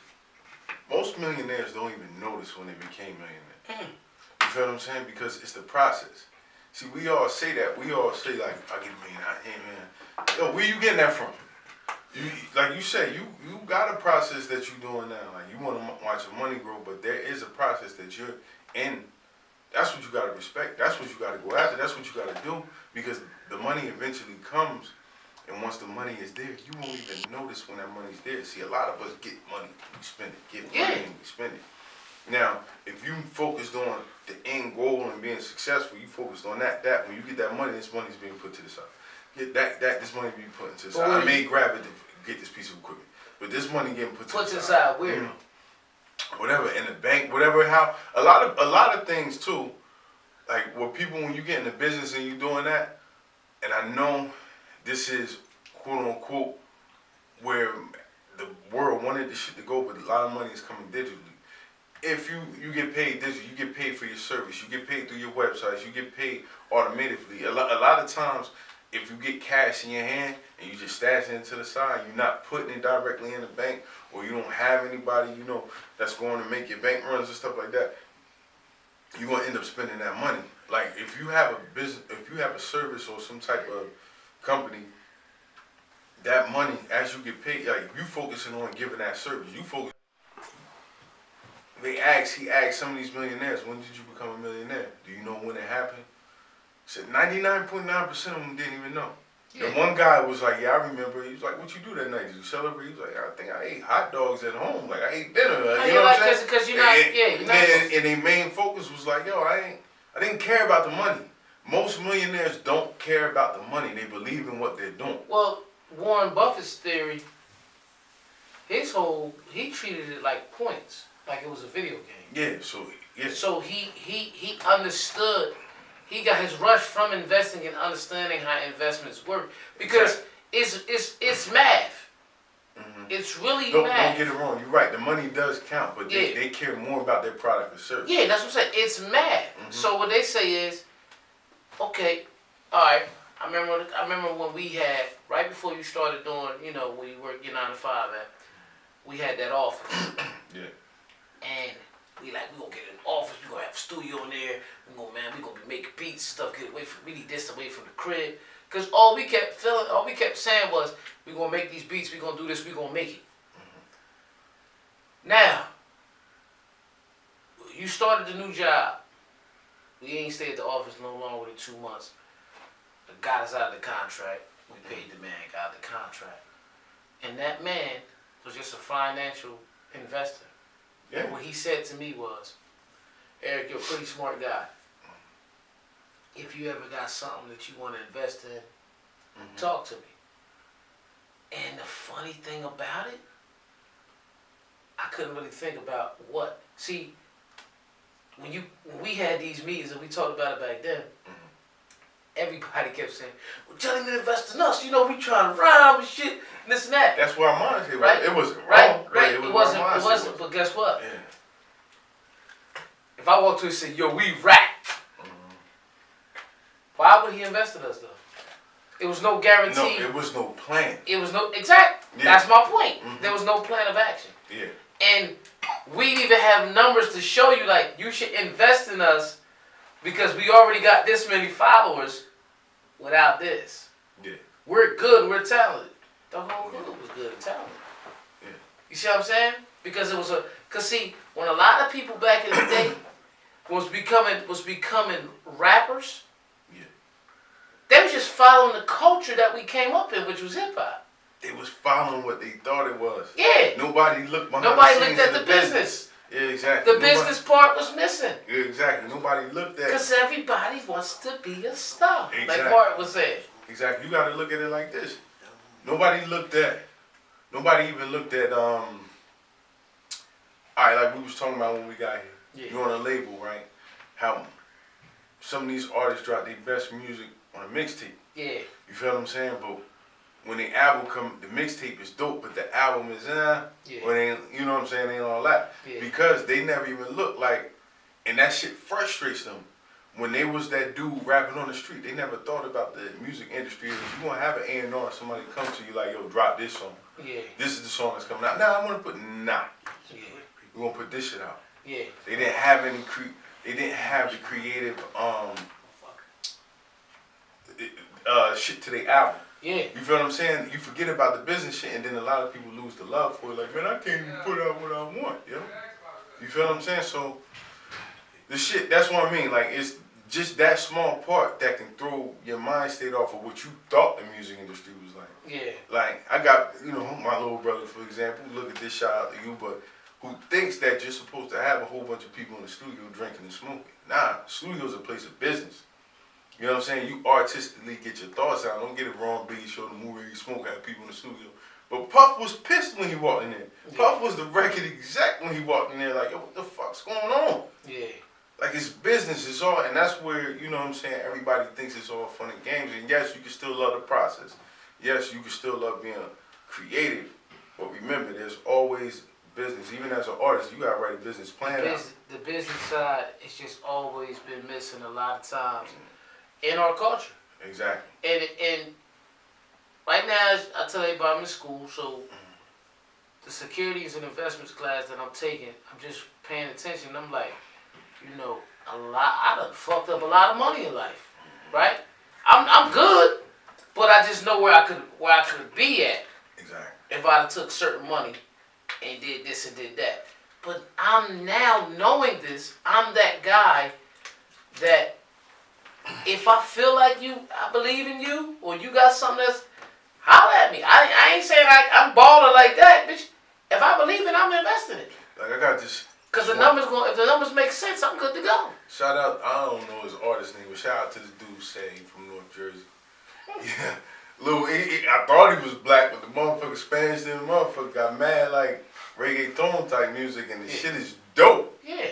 Most millionaires don't even notice when they became millionaires. You feel what I'm saying? Because it's the process. See, we all say that. We all say like, I get $1 million. Hey man, yo, where you getting that from? You, like you say, you got a process that you're doing now. Like you want to watch your money grow, but there is a process that you're in. That's what you got to respect. That's what you got to go after. That's what you got to do, because the money eventually comes, and once the money is there, you won't even notice when that money's there. See, a lot of us get money, we spend it. Get money and we spend it. Now, if you focused on the end goal and being successful, you focused on that when you get that money, this money's being put to the side. Get this money being put into the side. I may grab it to get this piece of equipment, but this money getting put to the side. Where? Whatever, in the bank, whatever. How a lot of things too, like what people, when you get into business and you doing that, and I know this is quote unquote where the world wanted this shit to go, but a lot of money is coming digitally. If you get paid digitally, you get paid for your service, you get paid through your websites, you get paid automatically. A lot of times, if you get cash in your hand and you just stash it into the side, you're not putting it directly in the bank, or you don't have anybody you know that's going to make your bank runs and stuff like that, you're going to end up spending that money. Like if you have a business, if you have a service or some type of company, that money, as you get paid, like you focusing on giving that service, you focus. He asked some of these millionaires, when did you become a millionaire? Do you know when it happened? He said 99.9% of them didn't even know. Yeah. And one guy was like, yeah, I remember. He was like, what you do that night? Did you celebrate? He was like, I think I ate hot dogs at home. Like, I ate dinner. Like, you know what I'm saying? Because you're not, and their main focus was like, yo, I didn't care about the money. Most millionaires don't care about the money. They believe in what they're doing. Well, Warren Buffett's theory, he treated it like points, like it was a video game. Yeah, So he understood. He got his rush from investing and understanding how investments work because it's math. Mm-hmm. It's really Don't math. get it wrong. You're right. The money does count, but they care more about their product or service. Yeah, that's what I'm saying. It's math. Mm-hmm. So what they say is, okay, all right. I remember when we had right before you started doing, where you work your 9 to 5 at, we had that office. Yeah. And we gonna get an office, we gonna have a studio in there, we gonna be making beats and stuff, we need this away from the crib. Cause all we kept saying was, we gonna make these beats, we gonna do this, we gonna make it. Mm-hmm. Now, you started the new job. We ain't stayed at the office no longer than 2 months. It got us out of the contract. We paid the man, got out of the contract. And that man was just a financial investor. Yeah. And what he said to me was, Eric, you're a pretty smart guy. If you ever got something that you want to invest in, talk to me. And the funny thing about it, I couldn't really think about what. See, when we had these meetings and we talked about it back then, everybody kept saying, well, tell him to invest in us. We trying to rhyme and shit, and this and that. That's where our mindset was. Right? It wasn't wrong. Right. It wasn't. But guess what? Yeah. If I walked to and said, yo, we rap, why would he invest in us though? It was no guarantee. No, it was no plan. It was no exact. Yeah. That's my point. Mm-hmm. There was no plan of action. Yeah. And we even have numbers to show you, like, you should invest in us because we already got this many followers without this. Yeah. We're good, we're talented. The whole group was good and talented. Yeah. You see what I'm saying? Because see, when a lot of people back in the day was becoming rappers, they was just following the culture that we came up in, which was hip hop. They was following what they thought it was. Yeah. Nobody looked behind Nobody the scenes looked at of the business. Yeah, exactly. The business part was missing. Yeah, exactly. Nobody looked at. Because everybody wants to be a star. Exactly. Like Martin was saying. Exactly. You got to look at it like this. Nobody even looked at. All right, like we was talking about when we got here. Yeah. You're on a label, right? How some of these artists drop their best music on a mixtape. Yeah. You feel what I'm saying? But when the album come, the mixtape is dope, but the album is or they ain't, you know what I'm saying? They ain't all that because they never even look like, and that shit frustrates them. When they was that dude rapping on the street, they never thought about the music industry. If you gonna have an A&R, somebody come to you like, yo, drop this song. Yeah. This is the song that's coming out. Nah, I want to put Yeah. We're gonna put this shit out. Yeah. They didn't have any They didn't have the creative shit to their album. Yeah. You feel what I'm saying? You forget about the business shit, and then a lot of people lose the love for it. Like, man, I can't even put out what I want, yo. You feel what I'm saying? So, the shit, that's what I mean. Like, it's just that small part that can throw your mind state off of what you thought the music industry was like. Yeah. Like, I got, my little brother, for example, look at this, shout out to you, but who thinks that you're supposed to have a whole bunch of people in the studio drinking and smoking. Nah, studio's a place of business. You know what I'm saying? You artistically get your thoughts out. Don't get it wrong, Biggie showed the movie you smoke had people in the studio. But Puff was pissed when he walked in there. Yeah. Puff was the record exec when he walked in there like, yo, what the fuck's going on? Yeah. Like, it's business, it's all, and that's where, you know what I'm saying, everybody thinks it's all fun and games. And yes, you can still love the process. Yes, you can still love being creative. But remember, there's always business. Even as an artist, you gotta write a business plan out. The business side, it's just always been missing a lot of times in our culture. Exactly. And right now, I tell everybody I'm in school, so the securities and investments class that I'm taking, I'm just paying attention. I'm like, I done fucked up a lot of money in life, right? I'm good, but I just know where I could be at. Exactly. If I'd have took certain money and did this and did that. But I'm now knowing this, I'm that guy that if I feel like I believe in you, or you got something that's, holler at me. I ain't saying I'm balling like that, bitch. If I believe in it, I'm investing it. Like, I got this Because if the numbers make sense, I'm good to go. Shout out, I don't know his artist name, but shout out to this dude saying from North Jersey. Yeah. I thought he was black, but the motherfucker Spanish, the motherfucker got mad like reggaeton type music, and the shit is dope. Yeah.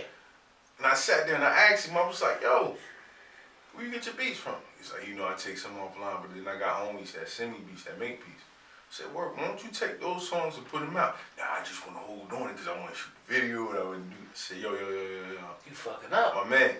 And I sat there and I asked him, I was like, yo, where you get your beats from? He's like, I take some offline, but then I got homies that send me beats that make beats. I said, work, why don't you take those songs and put them out? Nah, I just want to hold on it because I want to shoot the video and I wouldn't do it. I said, yo. You fucking up. My man,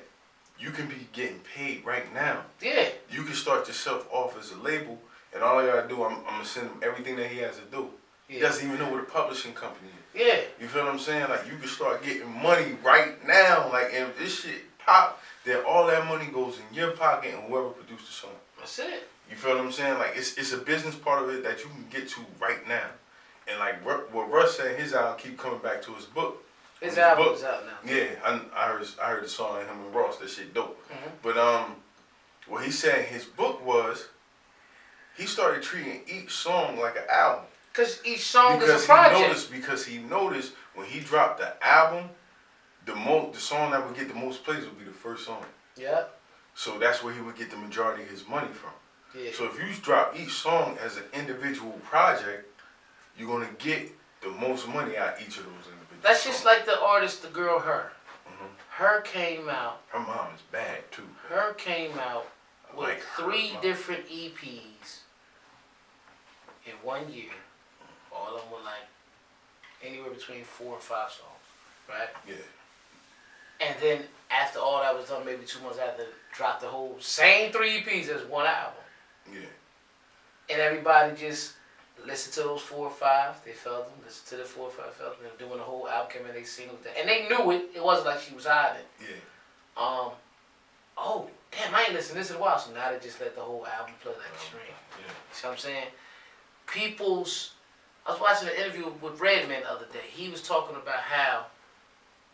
you can be getting paid right now. Yeah. You can start yourself off as a label, and all I gotta do, I'm gonna send him everything that he has to do. Yeah. He doesn't even know what a publishing company is. Yeah. You feel what I'm saying? Like, you can start getting money right now. Like, and if this shit pop, then all that money goes in your pocket and whoever produced the song. That's it. You feel what I'm saying? Like, it's a business part of it that you can get to right now. And like what Russ said, his album keep coming back to his book. His album is out now. Yeah, I heard the song of him and Ross. That shit dope. Mm-hmm. But what he said his book was, he started treating each song like an album. Because each song is a project. Because he noticed when he dropped the album, the song that would get the most plays would be the first song. Yeah. So that's where he would get the majority of his money from. Yeah. So if you drop each song as an individual project, you're gonna get the most money out of each of those individuals. That's just like the artist, the girl Her. Mm-hmm. Her came out. Her mom is bad too. Her came out with like 3 different EPs in 1 year. All of them were like anywhere between 4 and 5 songs, right? Yeah. And then after all that was done, maybe 2 months after, dropped the whole same 3 EPs as one album. Yeah. And everybody just listened to those 4 or 5. They felt them. Listened to the 4 or 5. Felt them. Doing the whole album came in. They seen it. And they knew it. It wasn't like she was hiding. Yeah. Oh, damn! I ain't listened to this in a while. So now they just let the whole album play like a stream. Yeah. See what I'm saying? I was watching an interview with Redman the other day. He was talking about how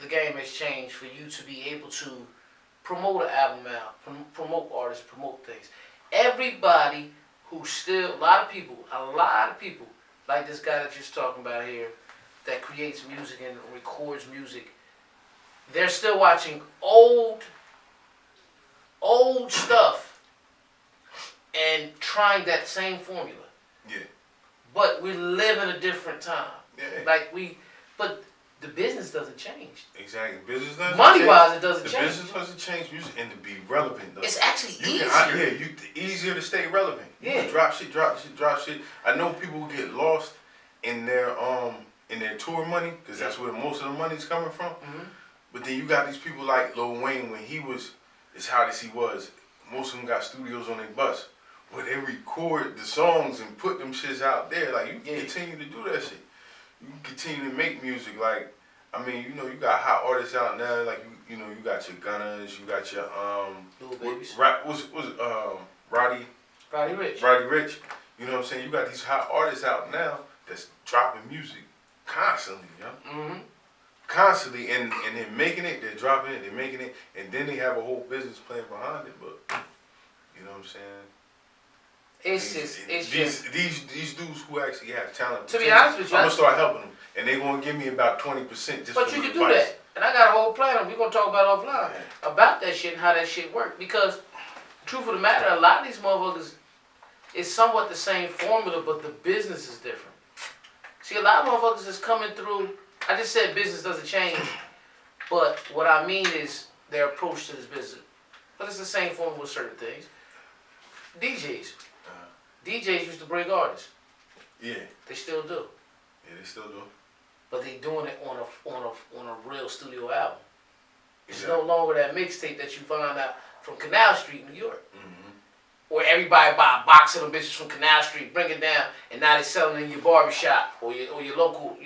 the game has changed for you to be able to promote an album out, promote artists, promote things. Everybody who still, a lot of people, like this guy that you're talking about here, that creates music and records music, they're still watching old stuff and trying that same formula. Yeah. But we live in a different time. Yeah. But the business doesn't change. Exactly. Business doesn't Money-wise, it doesn't change. change. The business doesn't change music and to be relevant though. It's actually easier. Easier to stay relevant. You Yeah. can drop shit. I know people get lost in their tour money, because that's where most of the money's coming from. Mm-hmm. But then you got these people like Lil Wayne, when he was as hot as he was, most of them got studios on their bus where they record the songs and put them shits out there. Like, you can continue to do that shit. You can continue to make music. Like, I mean, you got hot artists out now. Like, you got your Gunners, you got your Little Babies. Roddy Rich. Roddy Rich. You know what I'm saying? You got these hot artists out now that's dropping music constantly, yo. Mm-hmm. Constantly, and they're making it, they're dropping it, they're making it, and then they have a whole business plan behind it. But you know what I'm saying? These dudes who actually have talent. To be honest with you, I'm gonna start helping them, and they're gonna give me about 20% just. But for you can advice. do that, and I got a whole plan. We're gonna talk about it offline about that shit and how that shit work. Because, truth of the matter, a lot of these motherfuckers, it's somewhat the same formula, but the business is different. See, a lot of motherfuckers is coming through. I just said business doesn't change, but what I mean is their approach to this business. But it's the same formula with certain things. DJs used to bring artists. Yeah. They still do. Yeah, they still do. But they doing it on a real studio album. It's Exactly. no longer that mixtape that you find out from Canal Street, New York. Mm-hmm. Where everybody buy a box of them bitches from Canal Street, bring it down, and now they selling it in your barbershop or your local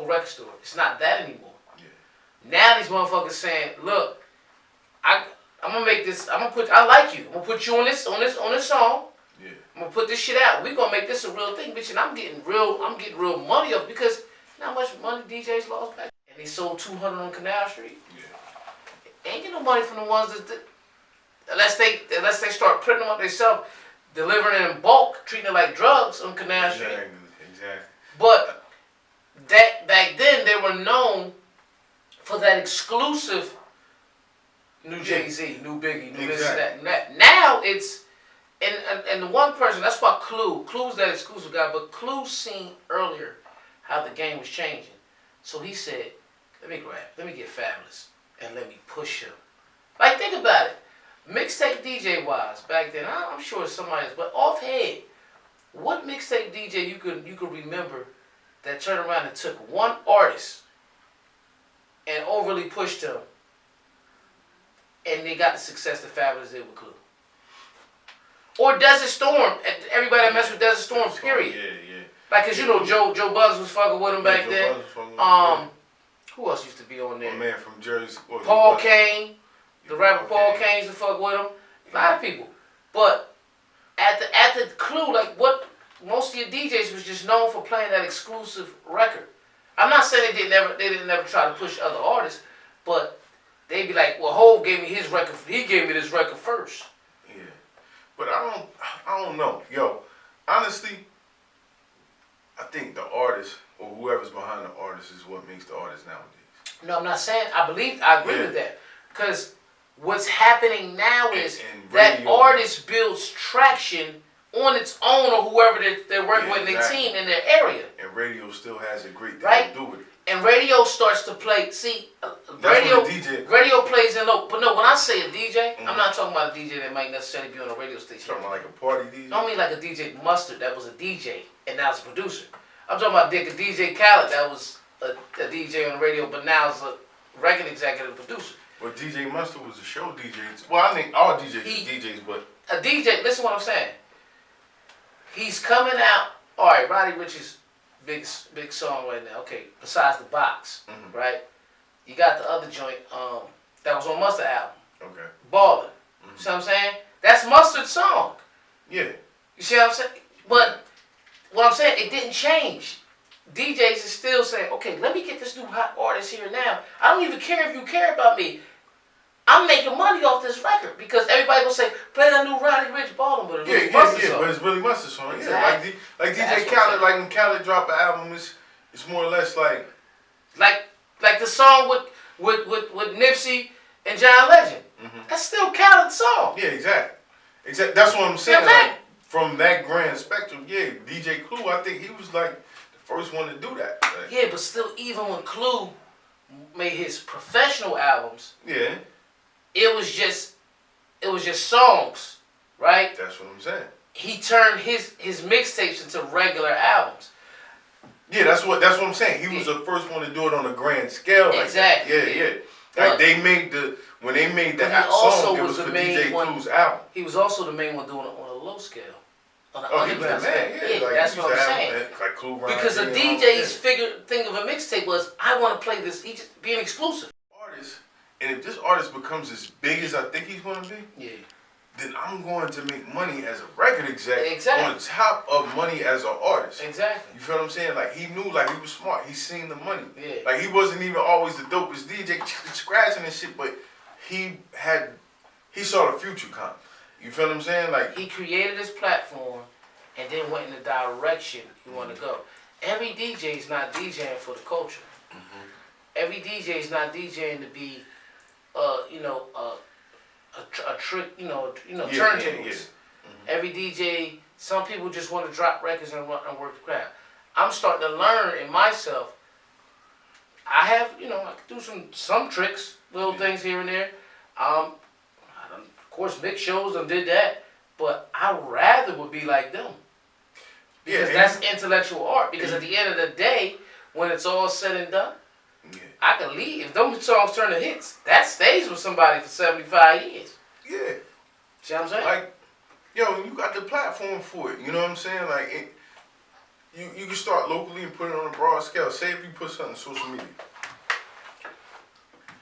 record store. It's not that anymore. Yeah. Now these motherfuckers saying, look, I'm gonna make this. I like you. I'm gonna put you on this song. Yeah. I'm gonna put this shit out. We gonna make this a real thing, bitch. And I'm getting real money up because you know how much money DJs lost back. And they sold 200 on Canal Street. Yeah. Ain't get no money from the ones that unless they start printing them up themselves, delivering it in bulk, treating it like drugs on Canal Street. Exactly. But that back then they were known for that exclusive new Jay-Z, new Biggie, new this Exactly. and that. Now it's, and the one person, that's why Clue's that exclusive guy, but Clue seen earlier how the game was changing. So he said, let me get Fabulous and let me push him. Like, think about it. Mixtape DJ wise, back then, I'm sure somebody else, but offhand, what mixtape DJ you could remember that turned around and took one artist and overly pushed him, and they got the success that Fabulous did with Clue? Or Desert Storm. Everybody that messed with Desert Storm, period. Yeah. Like, cause you know Joe Bugs was fucking with him back then. Who else used to be on there? A man from Jersey. Paul Kane. The rapper Paul Kane used to fuck with him. A lot of people. But at the Clue, like, what most of your DJs was just known for playing that exclusive record. I'm not saying they didn't never try to push other artists, but they'd be like, well, Hov gave me his record. He gave me this record first. Yeah, but I don't know. Yo, honestly, I think the artist or whoever's behind the artist is what makes the artist nowadays. No, I'm not saying. I agree with that. Because what's happening now is and that artist builds traction on its own, or whoever they're working with in their team in their area. And radio still has a great thing to do with it. And radio starts to play. See, radio plays in low. But no, when I say a DJ, I'm not talking about a DJ that might necessarily be on a radio station. Talking about like a party DJ. I don't mean like a DJ Mustard that was a DJ and now it's a producer. I'm talking about a DJ Khaled that was a DJ on the radio, but now is a record executive producer. Well, DJ Mustard was a show DJ. Well, I think all DJs are DJs, but a DJ. Listen, what I'm saying. He's coming out. All right, Roddy Ricch's big song right now. Okay, besides the box, right? You got the other joint that was on Mustard album. Okay. Ballin'. You see what I'm saying? That's Mustard's song. Yeah. You see what I'm saying? But what I'm saying, it didn't change. DJs is still saying, okay, let me get this new hot artist here now. I don't even care if you care about me. I'm making money off this record because everybody will say, play that new Roddy Ricch Ballin', but it's really Mustard song. But it's really Mustard song. Exactly. Yeah, like DJ Khaled, like when Khaled drop an album, it's more or less like the song with Nipsey and John Legend. That's still Khaled's song. Yeah, exactly. That's what I'm saying. Like, from that grand spectrum, yeah, DJ Clue, I think he was like the first one to do that. Like, yeah, but still, even when Clue made his professional albums, it was just songs, right? That's what I'm saying. He turned his mixtapes into regular albums. Yeah, that's what I'm saying. He was the first one to do it on a grand scale. Like exactly. That. Yeah. Like when they made that song, it was for DJ Clue's album. He was also the main one doing it on a low scale. On an underground scale. Yeah, like that's what I'm saying. Like Clue because the DJ's thing of a mixtape was, I want to play this, he just being exclusive. And if this artist becomes as big as I think he's going to be, then I'm going to make money as a record exec on top of money as an artist. Exactly. You feel what I'm saying? Like, he knew, like, he was smart. He seen the money. Yeah. Like, he wasn't even always the dopest DJ scratching and shit, but he saw the future coming. You feel what I'm saying? Like, he created his platform and then went in the direction he wanted to go. Every DJ is not DJing for the culture. Every DJ is not DJing to be a trick, turntables. Every DJ, some people just want to drop records and work the crowd. I'm starting to learn in myself. I have, I can do some tricks, little things here and there. Of course, mix shows and did that, but I rather would be like them because that's intellectual art. Because at the end of the day, when it's all said and done, I can leave. If those songs turn to hits, that stays with somebody for 75 years. Yeah. See what I'm saying? Like, you got the platform for it. You know what I'm saying? Like, you can start locally and put it on a broad scale. Say if you put something on social media.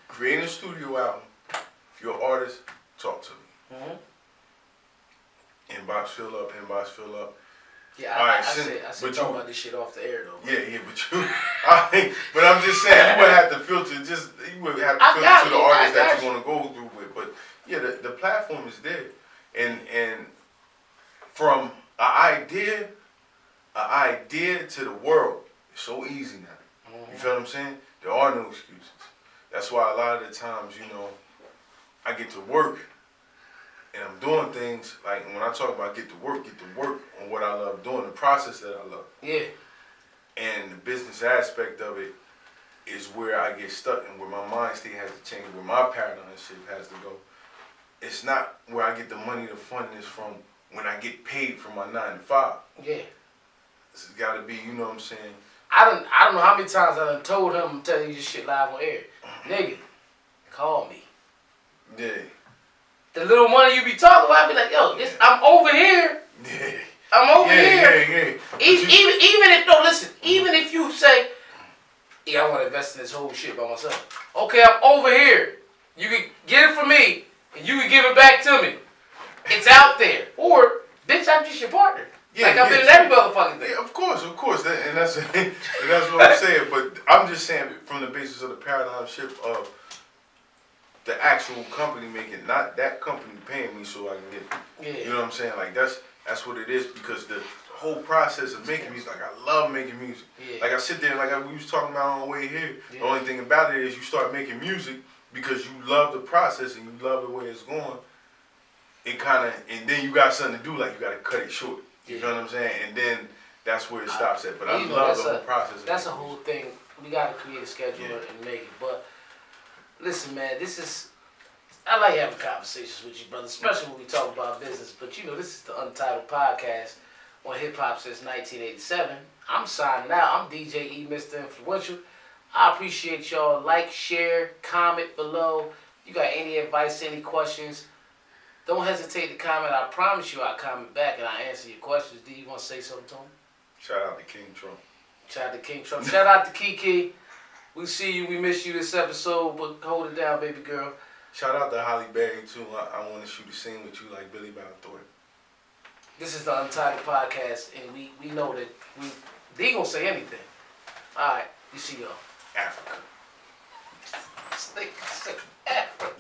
Create a studio album. If you're an artist, talk to me. Inbox fill up. Yeah, I said talk about this shit off the air though. Yeah, but I'm just saying you would have to filter to the artist that you want to go through with. But yeah, the platform is there, and from an idea to the world, it's so easy now. You feel what I'm saying? There are no excuses. That's why a lot of the times, you know, I get to work and I'm doing things, like when I talk about get to work on what I love doing, the process that I love. Yeah. And the business aspect of it is where I get stuck and where my mind state has to change, where my paradigm shift has to go. It's not where I get the money to fund this from when I get paid for my 9 to 5. Yeah. It's got to be, you know what I'm saying? I don't know how many times I done told him I'm telling you this shit live on air. Nigga, call me. Yeah. The little money you be talking about, I be like, yo, I'm over here. Yeah. I'm over here. Yeah. Even if, no, listen, even if you say, yeah, I want to invest in this whole shit by myself. Okay, I'm over here. You can get it from me, and you can give it back to me. It's out there. Or, bitch, I'm just your partner. Like I've been in every motherfucking thing. Yeah, of course. And that's what I'm saying. But I'm just saying from the basis of the paradigm shift of the actual company making, not that company paying me so I can get it. Yeah. You know what I'm saying? Like that's what it is, because the whole process of making music, like I love making music. Yeah. Like I sit there, like we was talking about on the way here. Yeah. The only thing about it is you start making music because you love the process and you love the way it's going. And then you got something to do, like you got to cut it short. You know what I'm saying? And then that's where it stops at. But I love the whole process. That's a whole thing. We got to create a schedule and make it. But listen, man, I like having conversations with you, brother, especially when we talk about business. But you know, this is the Untitled Podcast on Hip Hop Since 1987. I'm signing out. I'm DJ E, Mr. Influential. I appreciate y'all. Like, share, comment below. You got any advice, any questions? Don't hesitate to comment. I promise you I'll comment back and I'll answer your questions. Do you want to say something to him? Shout out to King Trump. Shout out to King Trump. Shout out to Kiki. We see you. We miss you this episode, but hold it down, baby girl. Shout out to Holly Berry, too. I want to shoot a scene with you like Billy Bob Thornton. This is the Untitled Podcast, and we know that they ain't going to say anything. All right. We see y'all. Africa. Africa.